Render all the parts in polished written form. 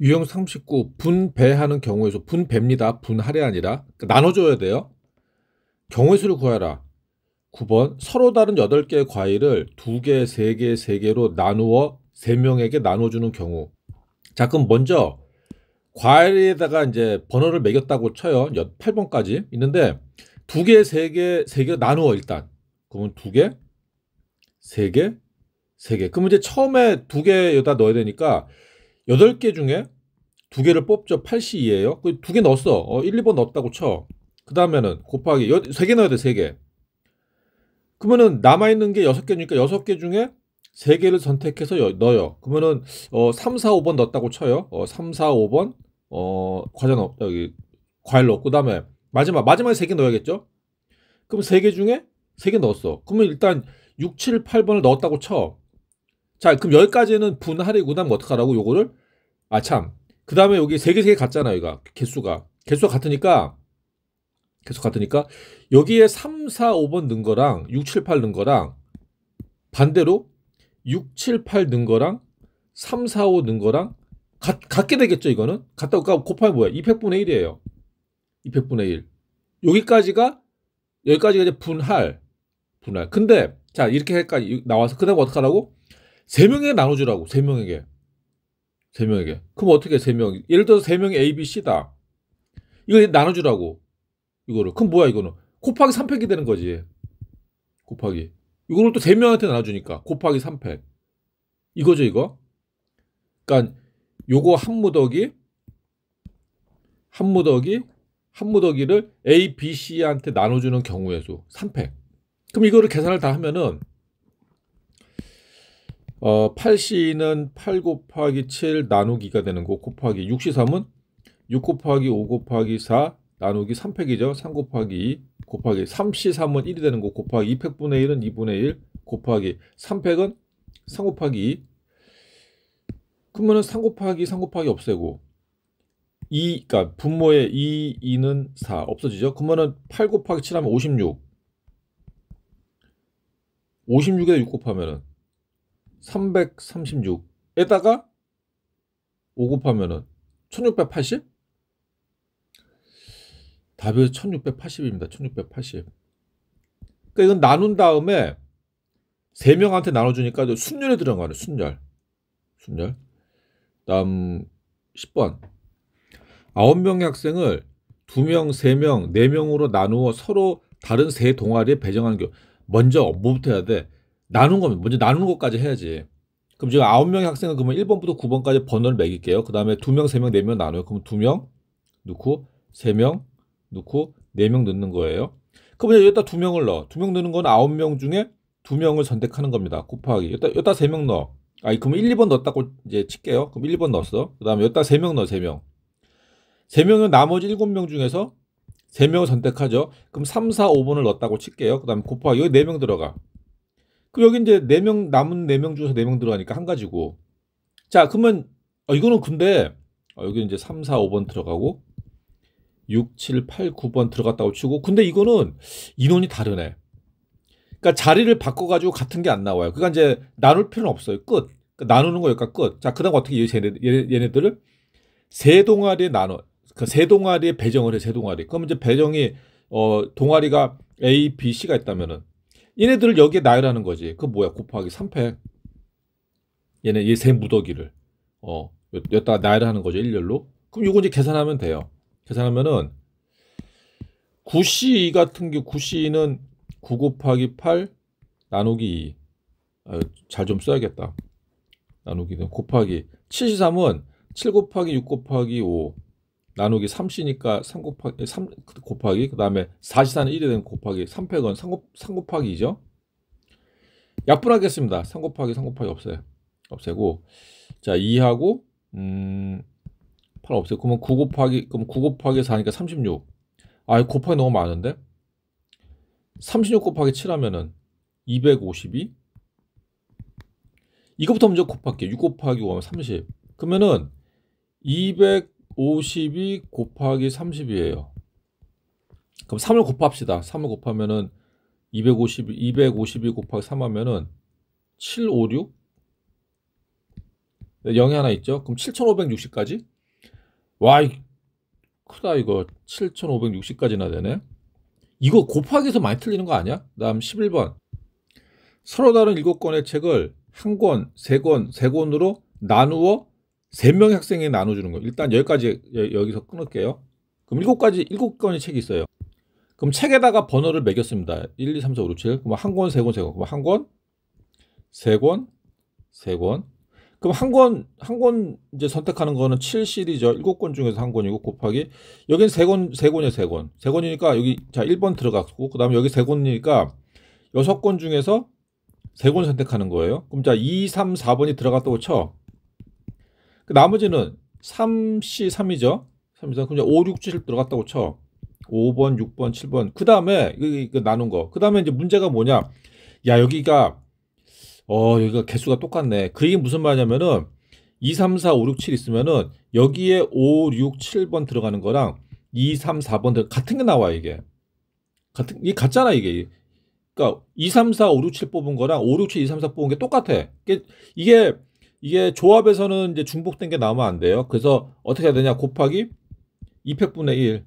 유형 39 분배하는 경우에서 분배입니다. 분할이 아니라 나눠줘야 돼요. 경우의 수를 구하라. 9번 서로 다른 8개의 과일을 2개, 3개, 3개로 나누어 3명에게 나눠주는 경우. 자, 그럼 먼저 과일에다가 이제 번호를 매겼다고 쳐요. 8번까지 있는데 2개, 3개, 3개 나누어 일단. 그러면 2개, 3개, 3개. 그럼 이제 처음에 2개 여기다 넣어야 되니까 8개 중에 2개를 뽑죠. 8C2예요. 그 2개 넣었어. 1, 2번 넣었다고 쳐. 그 다음에는 곱하기 3개 넣어야 돼. 3개. 그러면은 남아있는 게 6개니까 6개 중에 3개를 선택해서 넣어요. 그러면은 3, 4, 5번 넣었다고 쳐요. 3, 4, 5번 과자 여기 과일 넣고 그다음에 마지막에 3개 넣어야겠죠? 그럼 3개 중에 3개 넣었어. 그러면 일단 6, 7, 8번을 넣었다고 쳐. 자, 그럼 여기까지는 분할이고 그다음 어떡하라고 요거를 참. 그다음에 여기 3개 같잖아요, 여기가. 개수가 같으니까 여기에 3, 4, 5번 넣은 거랑 6, 7, 8 넣은 거랑 반대로 6, 7, 8 넣은 거랑 3, 4, 5 넣은 거랑 같게 되겠죠, 이거는? 같다고 곱하면 뭐야? 200분의 1이에요. 200분의 1. 여기까지가 이제 분할. 근데 자, 이렇게까지 나와서 그다음 어떡하라고? 3명에게 나눠주라고. 3명에게. 그럼 어떻게 3명? 예를 들어서 3명이 A, B, C다. 이거 나눠주라고. 이거를. 그럼 뭐야, 이거는? 곱하기 3팩이 되는 거지. 곱하기. 이거를 또 3명한테 나눠주니까. 곱하기 3팩. 이거죠, 이거? 그러니까 요거 한 무더기를 A, B, C한테 나눠주는 경우의 수. 3팩. 그럼 이거를 계산을 다 하면은 8C는 8 곱하기 7 나누기가 되는 거 곱하기 6C3은 6 곱하기 5 곱하기 4 나누기 3팩이죠. 3 곱하기 2 곱하기 3C3은 1이 되는 거 곱하기 2팩분의 1은 2분의 1 곱하기 3팩은 3 곱하기 2. 그러면은 3 곱하기 없애고 2, 그러니까 분모의 2는 4 없어지죠. 그러면은 8 곱하기 7 하면 56. 56에다 6 곱하면은 336에다가 5 곱하면은 1680? 답이 1680입니다. 1680. 그러니까 이건 나눈 다음에 3명한테 나눠주니까 순열에 들어가는 순열. 다음 10번. 9명의 학생을 2명, 3명, 4명으로 나누어 서로 다른 세 동아리에 배정하는 경우. 먼저 뭐부터 해야 돼? 먼저 나누는 것까지 해야지. 그럼 지금 9명의 학생은 그러면 1번부터 9번까지 번호를 매길게요. 그 다음에 2명, 3명, 4명 나눠요. 그럼 2명 넣고 3명 넣고 4명 넣는 거예요. 그럼 여기다 2명을 넣어. 2명 넣는 건 9명 중에 2명을 선택하는 겁니다. 곱하기. 여기다 3명 넣어. 그러면 1, 2번 넣었다고 이제 칠게요. 그럼 1, 2번 넣었어. 그 다음에 여기다 3명 넣어. 3명. 3명은 나머지 7명 중에서 3명을 선택하죠. 그럼 3, 4, 5번을 넣었다고 칠게요. 그 다음에 곱하기. 여기 4명 들어가. 그럼 여기 이제 4명, 남은 4명 중에서 4명 들어가니까 한 가지고. 자, 그러면, 이거는 근데, 여기 이제 3, 4, 5번 들어가고, 6, 7, 8, 9번 들어갔다고 치고, 근데 이거는 인원이 다르네. 그러니까 자리를 바꿔가지고 같은 게 안 나와요. 그러니까 이제 나눌 필요는 없어요. 끝. 그러니까 나누는 거니까 끝. 자, 그 다음 어떻게 얘네들을 세 동아리에 나눠. 그 세 동아리에 배정을 해, 세 동아리. 그럼 이제 배정이, 동아리가 A, B, C가 있다면은, 얘네들을 여기에 나열하는 거지. 그 뭐야? 곱하기 3팩. 얘 세 무더기를. 여기다가 나열하는 거죠. 일렬로. 그럼 요거 이제 계산하면 돼요. 계산하면은 9C 같은 경우 9C는 9 곱하기 8 나누기 2. 잘 좀 써야겠다. 나누기는 곱하기 7C3은 7 곱하기 6 곱하기 5 나누기 3C니까 3 곱하기 그다음에 4C4는 1이 되는 곱하기 3팩은 3 곱하기 2죠. 약분하겠습니다. 3 곱하기 없애고 자 2하고 8 없애고 그러면 9 곱하기 4니까 36. 곱하기 너무 많은데 36 곱하기 7 하면은 252. 이거부터 먼저 곱할게요. 6 곱하기 5 하면 30. 그러면은 252 곱하기 30이에요. 그럼 3을 곱합시다. 3을 곱하면은 252 곱하기 3 하면은 756. 0이 하나 있죠. 그럼 7560까지 와, 크다 이거. 7560까지나 되네. 이거 곱하기에서 많이 틀리는 거 아니야? 다음 11번. 서로 다른 7권의 책을 한 권, 세 권, 세 권으로 나누어 3명의 학생에게 나눠주는 거. 일단 여기까지 여기서 끊을게요. 그럼 7권의 책이 있어요. 그럼 책에다가 번호를 매겼습니다. 1, 2, 3, 4, 5, 6, 7. 그럼 한 권, 세 권, 세 권. 그럼 한 권, 세 권, 세 권. 그럼 한 권 이제 선택하는 거는 7실이죠. 7권 중에서 한 권이고 곱하기 여긴 세 권이에요, 세 권. 세 권이니까 여기 자 1번 들어갔고 그다음에 여기 세 권이니까 6권 중에서 세 권 선택하는 거예요. 그럼 자 2, 3, 4번이 들어갔다고 쳐. 그 나머지는 3C 3이죠. 3, 4, 그럼 5, 6, 7 들어갔다고 쳐. 5번, 6번, 7번. 그다음에 이거 나눈 거. 그다음에 이제 문제가 뭐냐? 야, 여기가 개수가 똑같네. 그 얘기 무슨 말이냐면은 2, 3, 4, 5, 6, 7 있으면은 여기에 5, 6, 7번 들어가는 거랑 2, 3, 4번 같은 게 나와 이게. 이게 같잖아 이게. 그러니까 2, 3, 4, 5, 6, 7 뽑은 거랑 5, 6, 7, 2, 3, 4 뽑은 게 똑같아. 이게 조합에서는 이제 중복된 게 나오면 안 돼요. 그래서 어떻게 해야 되냐? 곱하기 200분의 1.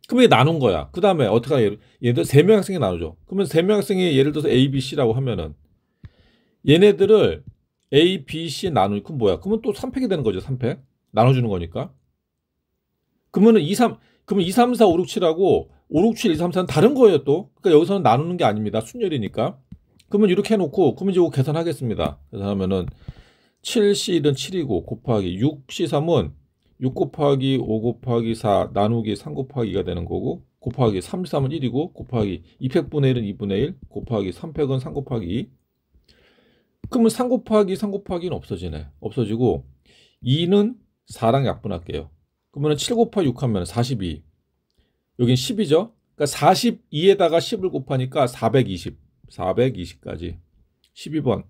그럼 이게 나눈 거야. 그 다음에 어떻게 하냐? 예를 들어 3명 학생이 나누죠. 그러면 3명 학생이 예를 들어서 A, B, C라고 하면은 얘네들을 A, B, C 나누니 그럼 뭐야? 그러면 또 3팩이 되는 거죠. 3팩. 나눠주는 거니까. 그러면 2, 3, 4, 5, 6, 7하고 5, 6, 7, 2, 3, 4는 다른 거예요 또. 그러니까 여기서는 나누는 게 아닙니다. 순열이니까. 그러면 이렇게 해놓고 그러면 이제 이거 계산하겠습니다. 계산하면은 7C는 7이고 곱하기 6C3은 6 곱하기 5 곱하기 4 나누기 3 곱하기가 되는 거고 곱하기 33은 1이고 곱하기 200분의 1은 2분의 1 곱하기 3팩은 3 곱하기 2. 그러면 3 곱하기 3 곱하기는 없어지네. 없어지고 2는 4랑 약분할게요. 그러면 7 곱하기 6 하면 42. 여긴 10이죠. 그러니까 42에다가 10을 곱하니까 420. 420까지. 12번.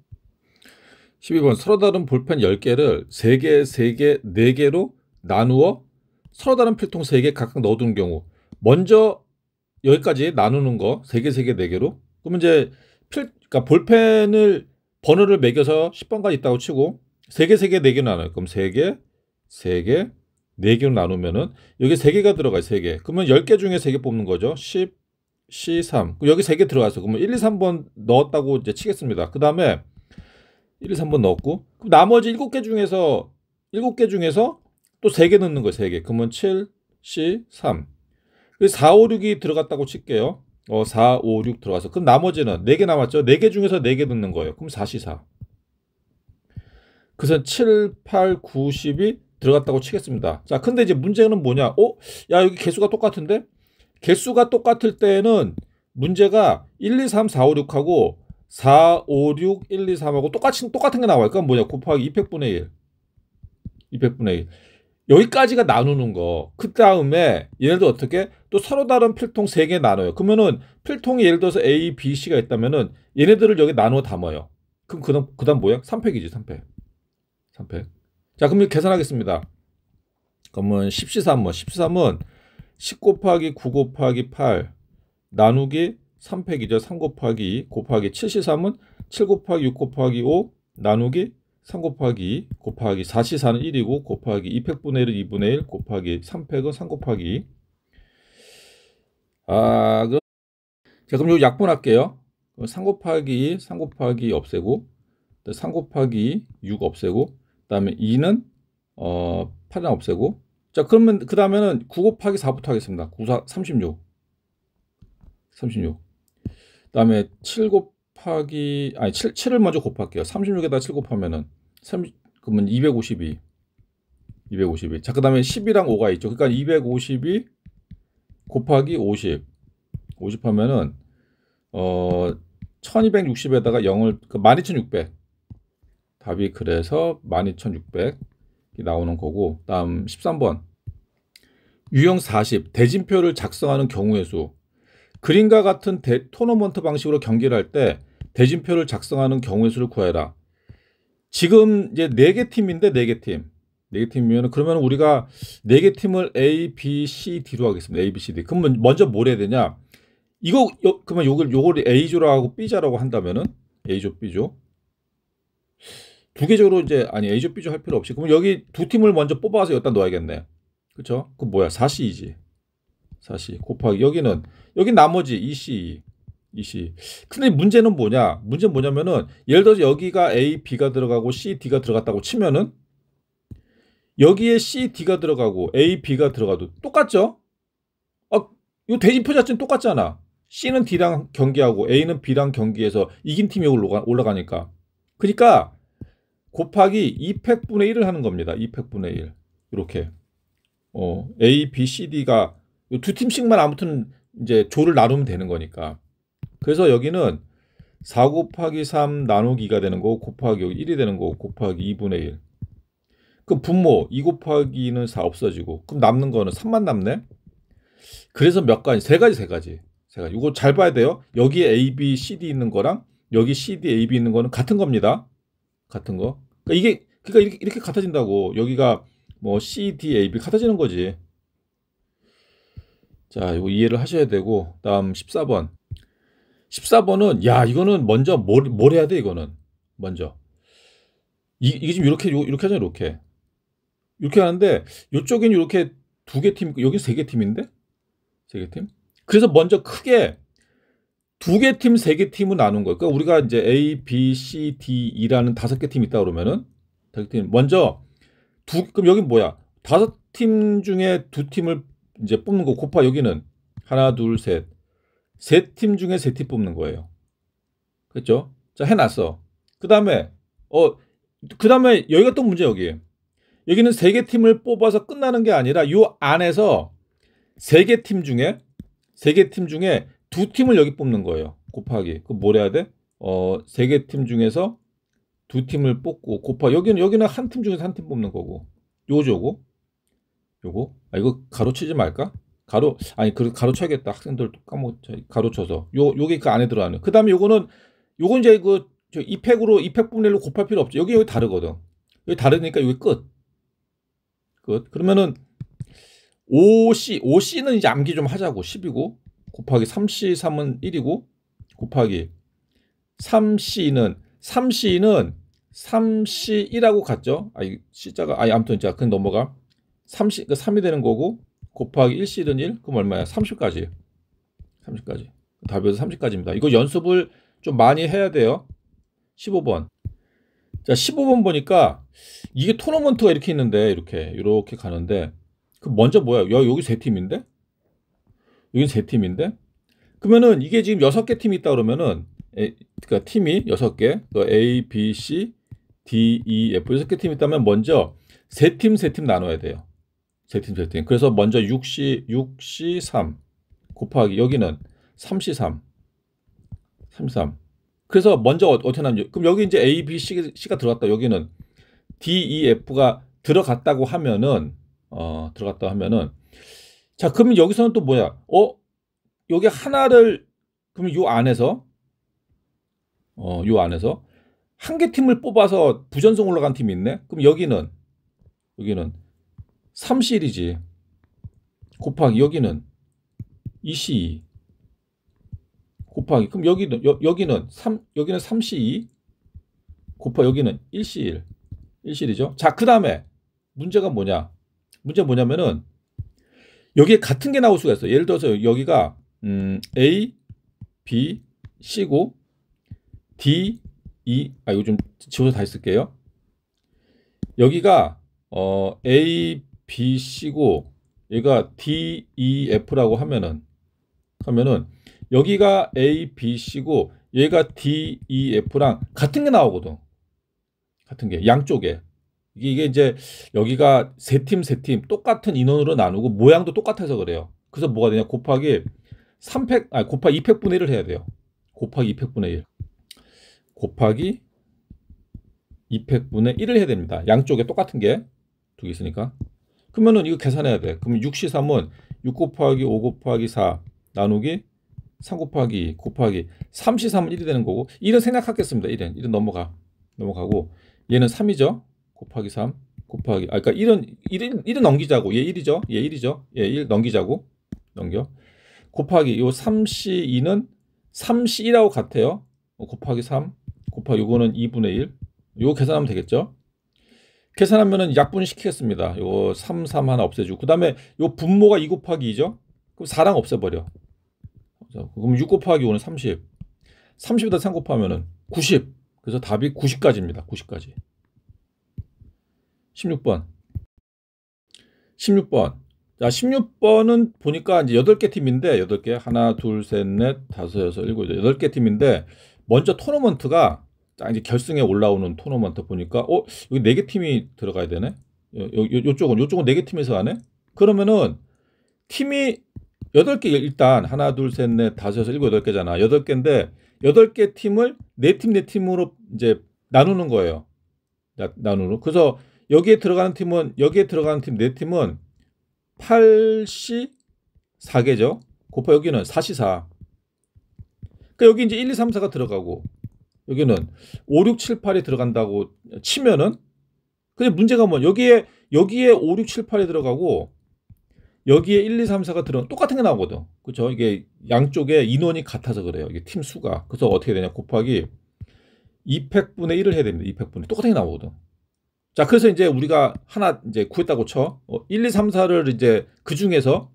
서로 다른 볼펜 10개를 3개, 3개, 4개로 나누어 서로 다른 필통 3개 각각 넣어두는 경우 먼저 여기까지 나누는 거 3개, 3개, 4개로 그러면 이제 그러니까 볼펜을 번호를 매겨서 10번까지 있다고 치고 3개, 3개, 4개 나눠요. 그럼 3개, 3개, 4개로 나누면은 여기 3개가 들어가요. 3개. 그러면 10개 중에 3개 뽑는 거죠. 10, C3. 여기 3개 들어가서 그러면 1, 2, 3번 넣었다고 이제 치겠습니다. 그 다음에 1, 2, 3번 넣었고 그럼 나머지 7개 중에서 또 3개 넣는 거예요. 3개. 그러면 7, C, 3. 4, 5, 6이 들어갔다고 칠게요. 4, 5, 6 들어가서. 그럼 나머지는 4개 남았죠. 4개 중에서 4개 넣는 거예요. 그럼 4, C, 4. 그래서 7, 8, 9, 10이 들어갔다고 치겠습니다. 자, 근데 이제 문제는 뭐냐? 야, 여기 개수가 똑같은데? 개수가 똑같을 때는 문제가 1, 2, 3, 4, 5, 6하고 4, 5, 6, 1, 2, 3하고 똑같은 게 나와요. 그건 뭐냐? 곱하기 200분의 1. 200분의 1. 여기까지가 나누는 거. 그 다음에 예를 들어 어떻게? 또 서로 다른 필통 3개 나눠요. 그러면은 필통이 예를 들어서 A, B, C가 있다면은 얘네들을 여기 나누어 담아요. 그럼 그다음 뭐야? 3팩이지, 3팩. 3팩. 자, 그럼 이렇게 계산하겠습니다. 그러면 10C3은 10 곱하기 9 곱하기 8 나누기 3팩이죠. 3 곱하기 2 곱하기 7C3은 7 곱하기 6 곱하기 5 나누기 3 곱하기 2 곱하기 4C4는 1이고 곱하기 200분의 1은 2분의 1 곱하기 3팩은 3 곱하기 2. 자, 그럼 이거 약분할게요. 3 곱하기 2, 3 곱하기 2 없애고 3 곱하기 2, 6 없애고 그 다음에 2는 8은 없애고 자, 그러면 그 다음에는 9 곱하기 4부터 하겠습니다. 9, 4, 36. 그 다음에 7 곱하기 7을 먼저 곱할게요. 36에다 7 곱하면은 그러면 252. 자, 그 다음에 10이랑 5가 있죠. 그러니까 252 곱하기 50 하면은 1260에다가 0을 12600. 답이 그래서 12600이 나오는 거고. 다음 13번. 유형 40. 대진표를 작성하는 경우의 수. 그림과 같은 토너먼트 방식으로 경기를 할 때 대진표를 작성하는 경우의 수를 구해라. 지금 이제 4개 팀인데 4개 팀. 4개 팀이면 그러면 우리가 4개 팀을 A, B, C, D로 하겠습니다. A, B, C, D. 그러면 먼저 뭘 해야 되냐? 그러면 요걸 A조라고 하고 B조라고 한다면은 A조, B조. 부계적으로 이제 아니 A조 B조 할 필요 없이 그럼 여기 두 팀을 먼저 뽑아서 여기다 넣어야겠네. 그쵸? 그 뭐야 4C이지. 4C 곱하기 여기는 여기 나머지 2C 2C. 근데 문제는 뭐냐? 문제는 뭐냐면은 예를 들어서 여기가 A, B가 들어가고 C, D가 들어갔다고 치면은 여기에 C, D가 들어가고 A, B가 들어가도 똑같죠? 아, 이 대진표 자체는 똑같잖아. C는 D랑 경기하고 A는 B랑 경기해서 이긴 팀이 올라가니까. 그러니까 곱하기 2팩분의 1을 하는 겁니다. 2팩분의 1. 이렇게. A, B, C, D가 두 팀씩만 아무튼 이제 조를 나누면 되는 거니까. 그래서 여기는 4 곱하기 3 나누기가 되는 거고 곱하기 여기 1이 되는 거고 곱하기 2분의 1. 그럼 분모 2 곱하기는 4 없어지고 그럼 남는 거는 3만 남네. 그래서 몇 가지? 세 가지. 이거 잘 봐야 돼요. 여기에 A, B, C, D 있는 거랑 여기 C, D, A, B 있는 거는 같은 겁니다. 같은 거. 그러니까 이렇게 같아진다고. 여기가 뭐 C, D, A, B 같아지는 거지. 자, 이거 이해를 하셔야 되고 다음 14번. 14번은 야 이거는 먼저 뭘 해야 돼 이거는 먼저 이게 지금 이렇게 하잖아 이렇게 하는데 이쪽엔 이렇게 두 개 팀 여기 세 개 팀인데 세 개 팀 그래서 먼저 크게 두 개 팀 세 개 팀을 나눈 거예요. 그러니까 우리가 이제 A, B, C, D, E라는 5개 팀 있다 그러면은 5개 팀 먼저 그럼 여긴 뭐야 5팀 중에 두 팀을 이제 뽑는 거 곱하 여기는 하나 둘 셋 세 팀 중에 세 팀 뽑는 거예요. 그렇죠? 자, 해놨어. 그 다음에 여기가 또 문제 여기는 세 개 팀을 뽑아서 끝나는 게 아니라 요 안에서 세 개 팀 중에 두 팀을 여기 뽑는 거예요. 곱하기. 그 뭘 해야 돼? 세 개 팀 중에서 두 팀을 뽑고 곱하기 여기는 한 팀 중에서 한 팀 뽑는 거고. 요거. 이거 가로치지 말까? 가로쳐야겠다. 학생들 가로쳐서. 요게 그 안에 들어가는. 그 다음에 요건 이제 저 2팩분의 1로 곱할 필요 없죠. 여기 다르거든. 여기 다르니까 여기 끝. 그러면은 5C는 이제 암기 좀 하자고. 10이고. 곱하기 3C3은 1이고. 곱하기 3C는 3C1하고 같죠? C자가, 아무튼 자, 그냥 넘어가. 3이 되는 거고. 곱하기 1C는 1. 그럼 얼마야? 30까지. 답에서 30까지입니다. 이거 연습을 좀 많이 해야 돼요. 15번. 자, 15번 보니까 이게 토너먼트가 이렇게 있는데 이렇게 가는데 그 먼저 뭐야? 여기 세 팀인데? 여긴 세 팀인데? 그러면은 이게 지금 6개 팀이 있다 그러면은 그러니까 팀이 6개. A, B, C, D, E, F 6개 팀이 있다면 먼저 세 팀 나눠야 돼요. 세 팀. 그래서 먼저 6C3 곱하기 여기는 3C3. 그래서 먼저 어떻게 나누죠? 그럼 여기 이제 A, B, C가 들어갔다. 여기는 D, E, F가 들어갔다고 하면은 자, 그러면 여기서는 또 뭐야? 여기 하나를 그러면 요 안에서 한 개 팀을 뽑아서 부전승 올라간 팀이 있네. 그럼 여기는 3C1이지. 곱하기 여기는 2C2 곱하기 그럼 여기는 3C2 곱하기 여기는 1C1이죠. 자, 그 다음에 문제가 뭐냐면은 여기에 같은 게 나올 수가 있어요. 예를 들어서 여기가 A, B, C고 D, E 이거 좀 지워서 다시 쓸게요. 여기가 A, B, C고 얘가 D, E, F라고 하면은 여기가 A, B, C고 얘가 D, E, F랑 같은 게 나오거든. 같은 게 양쪽에 이게 이제 여기가 세 팀 똑같은 인원으로 나누고 모양도 똑같아서 그래요. 그래서 뭐가 되냐? 곱하기 2팩분의 1을 해야 돼요. 곱하기 2팩분의 1 곱하기 2팩분의 1을 해야 됩니다. 양쪽에 똑같은 게 두 개 있으니까. 그러면은 이거 계산해야 돼. 그러면 6C3은 6 곱하기 5 곱하기 4 나누기 3 곱하기 2 곱하기 3C3은 1이 되는 거고 1은 생략하겠습니다. 1은 넘어가고 얘는 3이죠. 곱하기 3 곱하기 그러니까 1은 넘기자고. 얘 1이죠. 얘 1 넘기자고. 곱하기 요 3C2는 3C1하고 같아요. 곱하기 3 곱하기 요거는 2분의 1 요거 계산하면 되겠죠? 계산하면은 약분 시키겠습니다. 요거 3, 3 하나 없애주고. 그 다음에 요 분모가 2 곱하기 2죠? 그럼 4랑 없애버려. 그럼 6 곱하기 5는 30. 30에다 3 곱하면은 90. 그래서 답이 90까지입니다. 90까지. 16번. 16번. 자, 16번은 보니까 이제 8개 팀인데, 8개. 하나, 둘, 셋, 넷, 다섯, 여섯, 일곱, 8개 팀인데, 먼저 토너먼트가, 자, 이제 결승에 올라오는 토너먼트 보니까, 여기 4개 팀이 들어가야 되네? 요쪽은 4개 팀에서 하네? 그러면은, 팀이 8개, 일단, 하나, 둘, 셋, 넷, 다섯, 여섯, 일곱, 8개잖아. 8개인데, 8개 팀을 4팀, 4팀으로 이제 나누는 거예요. 나누는. 그래서, 여기에 들어가는 팀 4팀은 8시 4개죠. 곱하 여기는 4시 4. 그러니까 여기 이제 1, 2, 3, 4가 들어가고 여기는 5, 6, 7, 8이 들어간다고 치면은 근데 문제가 뭐 여기에 5, 6, 7, 8이 들어가고 여기에 1, 2, 3, 4가 똑같은 게 나오거든. 그렇죠? 이게 양쪽에 인원이 같아서 그래요. 이게 팀 수가. 그래서 어떻게 되냐? 곱하기 200분의 1을 해야 됩니다. 200분의 똑같은 게 나오거든. 자, 그래서 이제 우리가 하나 이제 구했다고 쳐. 1, 2, 3, 4를 이제 그 중에서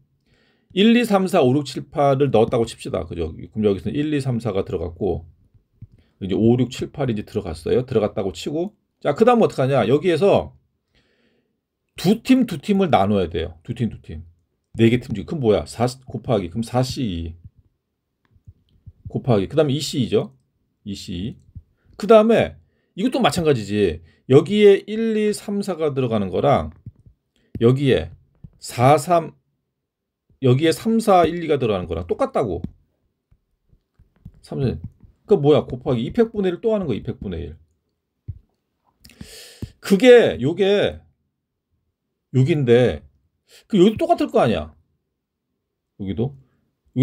1, 2, 3, 4, 5, 6, 7, 8을 넣었다고 칩시다. 그죠? 그럼 여기서는 1, 2, 3, 4가 들어갔고, 이제 5, 6, 7, 8이 이제 들어갔어요. 들어갔다고 치고. 자, 그 다음 어떡하냐. 여기에서 두 팀을 나눠야 돼요. 두 팀. 4개 팀 중에. 그럼 뭐야? 4 곱하기. 그럼 4C2 곱하기. 그 다음에 2C2죠. 2C2. 그 다음에 이것도 마찬가지지. 여기에 1, 2, 3, 4가 들어가는 거랑 여기에 4, 3, 여기에 3, 4, 1, 2가 들어가는 거랑 똑같다고. 3, 4. 그 뭐야? 곱하기 200분의 1 또 하는 거 200분의 1. 그게 요게 여기인데 여기도 똑같을 거 아니야. 여기도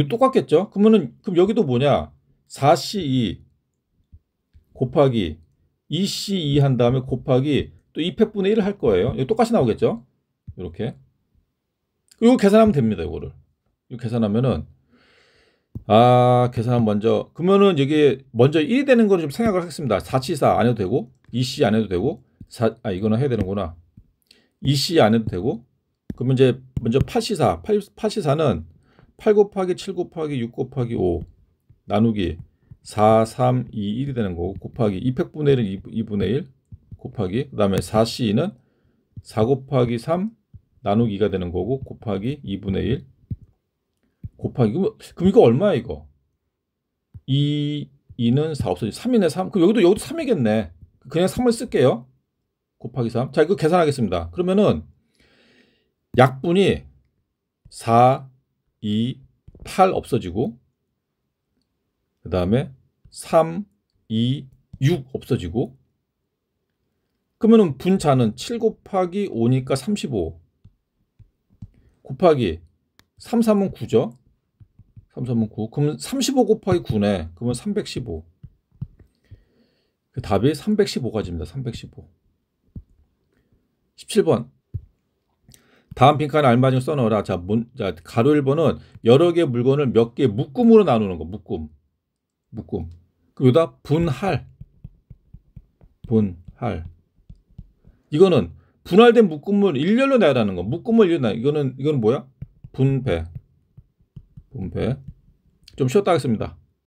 똑같겠죠? 그럼 여기도 뭐냐? 4C2 곱하기 2C2 한 다음에 곱하기 또 200분의 1을 할 거예요. 이거 똑같이 나오겠죠? 이렇게. 이거 계산하면 됩니다. 이거 계산하면은 계산하면 먼저 그러면은 여기 먼저 1이 되는 거를 좀 생각을 하겠습니다. 4C4 안 해도 되고 2C 안 해도 되고 이거는 해야 되는구나. 2C 안 해도 되고 그러면 이제 먼저 8C4 8C4는 8 곱하기 7 곱하기 6 곱하기 5 나누기 4, 3, 2, 1이 되는 거고 곱하기 200분의 1은 2분의 1 곱하기 그 다음에 4C는 4 곱하기 3 나누기 2가 되는 거고 곱하기 2분의 1 곱하기 그럼 이거 얼마야 이거? 2는 4 없어지 3이네 3. 그럼 여기도 3이겠네. 그냥 3을 쓸게요. 곱하기 3. 자, 이거 계산하겠습니다. 그러면은 약분이 4, 2, 8 없어지고 그 다음에 3, 2, 6 없어지고 그러면은 분자는 7 곱하기 5니까 35 곱하기 3, 3은 9죠. 3, 3은 9. 그러면 35 곱하기 9네. 그러면 315. 그 답이 315가지입니다. 315. 17번. 다음 빈칸에 알맞은 걸 써넣어라. 자, 가로 1번은 여러 개의 물건을 몇 개의 묶음으로 나누는 거. 묶음. 여기다 분할. 이거는 분할된 묶음을 일렬로 내라는 거. 묶음을 일렬로 내. 이거는 뭐야? 분배. 좀 쉬었다 하겠습니다.